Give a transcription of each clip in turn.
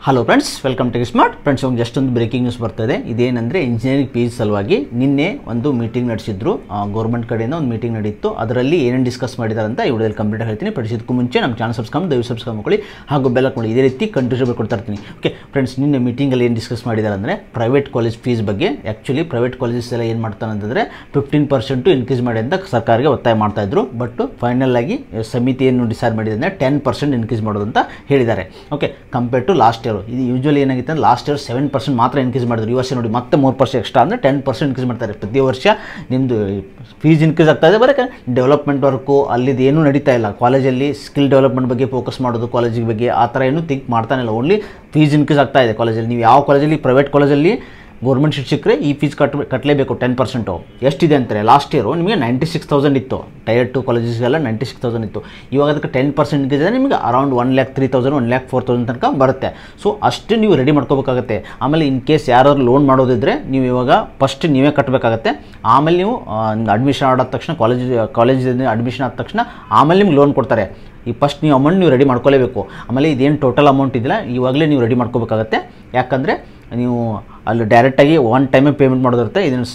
Hello friends, welcome to smart friends. Just ಒಂದು breaking news ಬರ್ತಾಯಿದೆ. ಇದೇನೆಂದರೆ ಇಂಜಿನಿಯರಿಂಗ್ ಪಿ ಜಿ ಸಲುವಾಗಿ ನಿನ್ನೆ ಒಂದು ಮೀಟಿಂಗ್ ನಡೆಸಿದ್ರು. ಗೌರ್ಮೆಂಟ್ ಕಡೆಯಿಂದ ಒಂದು ಮೀಟಿಂಗ್ ನಡೀತು. ಅದರಲ್ಲಿ ಏನೇನು ಡಿಸ್ಕಸ್ ಮಾಡಿದ್ದಾರೆ ಅಂತ ಈ ವಿಡಿಯೋದಲ್ಲಿ ಕಂಪ್ಲೀಟ್ ಹೇಳ್ತೀನಿ. ಪಡಿಸೋದಕ್ಕೂ ಮುಂಚೆ ನಮ್ಮ ಚಾನಲ್ ದಯವಿಟ್ಟು ಮಾಡ್ಕೊಳ್ಳಿ ಹಾಗೂ ಬೆಲ್ ಹಾಕ್ಕೊಳ್ಳಿ. ಇದೇ ರೀತಿ ಕಂಟಿನ್ಯೂ ಕೊಡ್ತಾ ಇರ್ತೀನಿ. ಓಕೆ ಫ್ರೆಂಡ್ಸ್, ನಿನ್ನೆ ಮೀಟಿಂಗಲ್ಲಿ ಏನು ಡಿಸ್ಕಸ್ ಮಾಡಿದ್ದಾರೆ ಅಂದರೆ ಪ್ರೈವೇಟ್ ಕಾಲೇಜ್ ಫೀಸ್ ಬಗ್ಗೆ. ಆ್ಯಕ್ಚುಲಿ ಪ್ರೈವೇಟ್ ಕಾಲೇಜಸ್ ಎಲ್ಲ ಏನು ಮಾಡ್ತಾರೆ ಅಂತಂದರೆ 15% ಇನ್ಕ್ರೀಸ್ ಮಾಡಿ ಅಂತ ಸರ್ಕಾರಕ್ಕೆ ಒತ್ತಾಯ ಮಾಡ್ತಾಯಿದ್ರು. ಬಟ್ ಫೈನಲ್ ಆಗಿ ಸಮಿತಿ ಏನು ಡಿಸೈಡ್ ಮಾಡಿದೆ ಅಂದರೆ 10% ಇನ್ಕ್ರೀಸ್ ಮಾಡೋದು ಅಂತ ಹೇಳಿದ್ದಾರೆ. Okay, compare to last year. ಇದು ಯೂಶುವಲಿ ಏನಾಗಿತ್ತು ಅಂದರೆ ಲಾಸ್ಟ್ ಇಯರ್ 7% ಮಾತ್ರ ಇನ್ಕ್ರೀಸ್ ಮಾಡಿದ್ರು. ಈ ವರ್ಷ ನೋಡಿ ಮತ್ತೆ 3% ಎಕ್ಸ್ಟ್ರಾ ಅಂದರೆ 10% ಇನ್ಕ್ರೀಸ್ ಮಾಡ್ತಾರೆ. ಪ್ರತಿ ವರ್ಷ ನಿಮ್ಮದು ಫೀಸ್ ಇನ್ಕ್ರೀಸ್ ಆಗ್ತಾ ಇದೆ. ಬರೀ ಡೆವಲಪ್ಮೆಂಟ್ ವರ್ಕು ಅಲ್ಲಿದ್ದು ಏನೂ ನಡೀತಾ ಇಲ್ಲ. ಕಾಲೇಜಲ್ಲಿ ಸ್ಕಿಲ್ ಡೆವಲಪ್ಮೆಂಟ್ ಬಗ್ಗೆ ಫೋಕಸ್ ಮಾಡೋದು, ಕಾಲೇಜಿಗೆ ಬಗ್ಗೆ ಆ ಥರ ಏನೂ ಥಿಂಕ್ ಮಾಡ್ತಾನೆ ಇಲ್ಲ. ಓನ್ಲಿ ಫೀಸ್ ಇನ್ಕ್ರೀಸ್ ಆಗ್ತಾ ಇದೆ ಕಾಲೇಜಲ್ಲಿ. ನೀವು ಯಾವ ಕಾಲೇಜಲ್ಲಿ ಪ್ರೈವೇಟ್ ಕಾಲೇಜಲ್ಲಿ ಗೌರ್ಮೆಂಟ್ ಸೀಟ್ ಸಿಕ್ಕರೆ ಈ ಫೀಸ್ ಕಟ್ಟಲೇಬೇಕು 10%. ಎಷ್ಟಿದೆ ಅಂತಾರೆ, ಲಾಸ್ಟ್ ಇಯರು ನಿಮಗೆ 96,000 ಇತ್ತು. ಟೈರ್ 2 ಕಾಲೇಜಸ್ಗೆಲ್ಲ 96,000 ಇತ್ತು. ಇವಾಗ ಅದಕ್ಕೆ 10% ಇನ್ಕ್ರೀಸ್ ಆದರೆ ನಿಮಗೆ ಅರೌಂಡ್ 1,03,000 1,04,000 ತನಕ ಬರುತ್ತೆ. ಸೊ ಅಷ್ಟು ನೀವು ರೆಡಿ ಮಾಡ್ಕೋಬೇಕಾಗತ್ತೆ. ಆಮೇಲೆ ಇನ್ ಕೇಸ್ ಯಾರಾದ್ರು ಲೋನ್ ಮಾಡೋದಿದ್ರೆ ನೀವು ಇವಾಗ ಫಸ್ಟ್ ನೀವೇ ಕಟ್ಟಬೇಕಾಗತ್ತೆ. ಆಮೇಲೆ ನೀವು ಅಡ್ಮಿಷನ್ ಆದ ತಕ್ಷಣ ಕಾಲೇಜಿಂದ ಅಡ್ಮಿಷನ್ ಆದ ತಕ್ಷಣ ಆಮೇಲೆ ನಿಮ್ಗೆ ಲೋನ್ ಕೊಡ್ತಾರೆ. ಈ ಫಸ್ಟ್ ನೀವು ಅಮೌಂಟ್ ನೀವು ರೆಡಿ ಮಾಡ್ಕೊಳ್ಳೇಬೇಕು. ಆಮೇಲೆ ಇದೇನು ಟೋಟಲ್ ಅಮೌಂಟ್ ಇದೆಯಲ್ಲ ಇವಾಗಲೇ ನೀವು ರೆಡಿ ಮಾಡ್ಕೋಬೇಕಾಗತ್ತೆ. ಯಾಕಂದರೆ ನೀವು ಅಲ್ಲಿ ಡೈರೆಕ್ಟಾಗಿ ಒನ್ ಟೈಮೇ ಪೇಮೆಂಟ್ ಮಾಡೋದಿರುತ್ತೆ. ಇದನ್ನು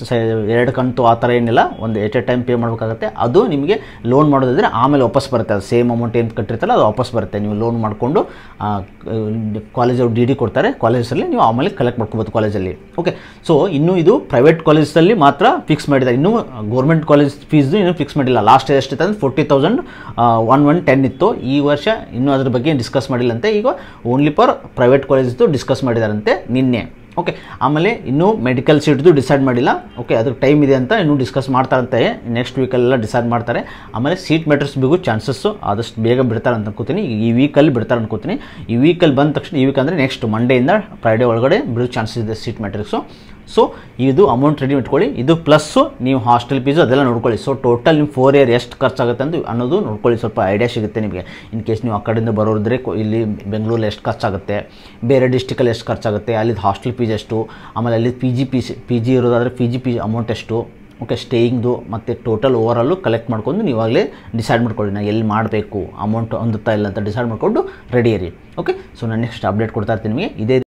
2 ಕಂತು ಆ ಥರ ಏನಿಲ್ಲ, ಒಂದು ಎಟ್ ಎ ಟೈಮ್ ಪೇ ಮಾಡಬೇಕಾಗತ್ತೆ. ಅದು ನಿಮಗೆ ಲೋನ್ ಮಾಡೋದಿದ್ರೆ ಆಮೇಲೆ ವಾಪಸ್ ಬರುತ್ತೆ. ಅದು ಸೇಮ್ ಅಮೌಂಟ್ ಏನು ಕಟ್ಟಿರ್ತಲ್ಲ ಅದು ವಾಪಸ್ ಬರುತ್ತೆ. ನೀವು ಲೋನ್ ಮಾಡಿಕೊಂಡು ಕಾಲೇಜವ್ರು ಡಿ ಕೊಡ್ತಾರೆ. ಕಾಲೇಜಲ್ಲಿ ನೀವು ಆಮೇಲೆ ಕಲೆಕ್ಟ್ ಮಾಡ್ಕೋಬೋದು ಕಾಲೇಜಲ್ಲಿ. ಓಕೆ, ಸೊ ಇನ್ನೂ ಇದು ಪ್ರೈವೇಟ್ ಕಾಲೇಜಲ್ಲಿ ಮಾತ್ರ ಫಿಕ್ಸ್ ಮಾಡಿದ್ದಾರೆ. ಇನ್ನೂ ಗೌರ್ಮೆಂಟ್ ಕಾಲೇಜ್ ಫೀಸ್ದು ಇನ್ನೂ ಫಿಕ್ಸ್ ಮಾಡಿಲ್ಲ. ಲಾಸ್ಟ್ ಇಯರ್ ಎಷ್ಟಿತ್ತು ಅಂದರೆ 40,110 ಇತ್ತು. ಈ ವರ್ಷ ಇನ್ನೂ ಅದ್ರ ಬಗ್ಗೆ ಡಿಸ್ಕಸ್ ಮಾಡಿಲ್ಲಂತೆ. ಈಗ ಓನ್ಲಿ ಫಾರ್ ಪ್ರೈವೇಟ್ ಕಾಲೇಜ್ದು ಡಿಸ್ಕಸ್ ಮಾಡಿದಾರಂತೆ ನಿನ್ನೆ. ಓಕೆ, ಆಮೇಲೆ ಇನ್ನೂ ಮೆಡಿಕಲ್ ಸೀಟ್ದು ಡಿಸೈಡ್ ಮಾಡಿಲ್ಲ. ಓಕೆ, ಅದಕ್ಕೆ ಟೈಮ್ ಇದೆ ಅಂತ ಇನ್ನೂ ಡಿಸ್ಕಸ್ ಮಾಡ್ತಾರಂತೆ. ನೆಕ್ಸ್ಟ್ ವೀಕಲ್ಲೆಲ್ಲ ಡಿಸೈಡ್ ಮಾಡ್ತಾರೆ. ಆಮೇಲೆ ಸೀಟ್ ಮೆಟ್ರಿಕ್ಸ್ ಬಿಗೂ ಚಾನ್ಸಸ್ಸು ಆದಷ್ಟು ಬೇಗ ಬಿಡ್ತಾರೆ ಅಂತ ಅನ್ಕೋತೀನಿ. ಈ ವೀಕಲ್ಲಿ ಬಿಡ್ತಾರೆ ಅನ್ಕೋತೀನಿ. ಈ ವೀಕಲ್ಲಿ ಬಂದ ತಕ್ಷಣ, ಈ ವೀಕ್ ಅಂದರೆ ನೆಕ್ಸ್ಟ್ ಮಂಡೆಯಿಂದ ಫ್ರೈಡೇ ಒಳಗಡೆ ಬಿಡೋ ಚಾನ್ಸಸ್ ಇದೆ ಸೀಟ್ ಮೆಟ್ರಿಕ್ಸು. ಸೊ ಇದು ಅಮೌಂಟ್ ರೆಡಿ ಇಟ್ಕೊಳ್ಳಿ. ಇದು ಪ್ಲಸ್ಸು ನೀವು ಹಾಸ್ಟೆಲ್ ಫೀಸು ಅದೆಲ್ಲ ನೋಡ್ಕೊಳ್ಳಿ. ಸೊ ಟೋಟಲ್ ನಿಮ್ಮ 4 ಇಯರ್ ಎಷ್ಟು ಖರ್ಚಾಗುತ್ತೆ ಅಂತ ಅನ್ನೋದು ನೋಡ್ಕೊಳ್ಳಿ. ಸ್ವಲ್ಪ ಐಡಿಯಾ ಸಿಗುತ್ತೆ ನಿಮಗೆ. ಇನ್ ಕೇಸ್ ನೀವು ಆ ಕಡೆಯಿಂದ ಬರೋರಿದ್ರೆ ಇಲ್ಲಿ ಬೆಂಗಳೂರಲ್ಲಿ ಎಷ್ಟು ಖರ್ಚಾಗುತ್ತೆ, ಬೇರೆ ಡಿಸ್ಟಿಕಲ್ಲಿ ಎಷ್ಟು ಖರ್ಚಾಗುತ್ತೆ, ಅಲ್ಲಿದ್ದು ಹಾಸ್ಟೆಲ್ ಫೀಸ್ ಎಷ್ಟು, ಆಮೇಲೆ ಅಲ್ಲಿ ಪಿ ಜಿ ಇರೋದಾದರೆ ಪಿ ಜಿ ಅಮೌಂಟ್ ಎಷ್ಟು, ಓಕೆ, ಸ್ಟೇಯಿಂಗ್ದು ಮತ್ತು ಟೋಟಲ್ ಓವರಾಲು ಕಲೆಕ್ಟ್ ಮಾಡ್ಕೊಂಡು ನೀವಾಗಲೇ ಡಿಸೈಡ್ ಮಾಡ್ಕೊಳ್ಳಿ. ನಾನು ಎಲ್ಲಿ ಮಾಡಬೇಕು, ಅಮೌಂಟ್ ಹೊಂದುತ್ತಾ ಇಲ್ಲ ಅಂತ ಡಿಸೈಡ್ ಮಾಡಿಕೊಂಡು ರೆಡಿ ಇರಿ. ಓಕೆ, ಸೊ ನಾನು ನೆಕ್ಸ್ಟ್ ಅಪ್ಡೇಟ್ ಕೊಡ್ತಾ ಇರ್ತೀನಿ ನಿಮಗೆ. ಇದೇ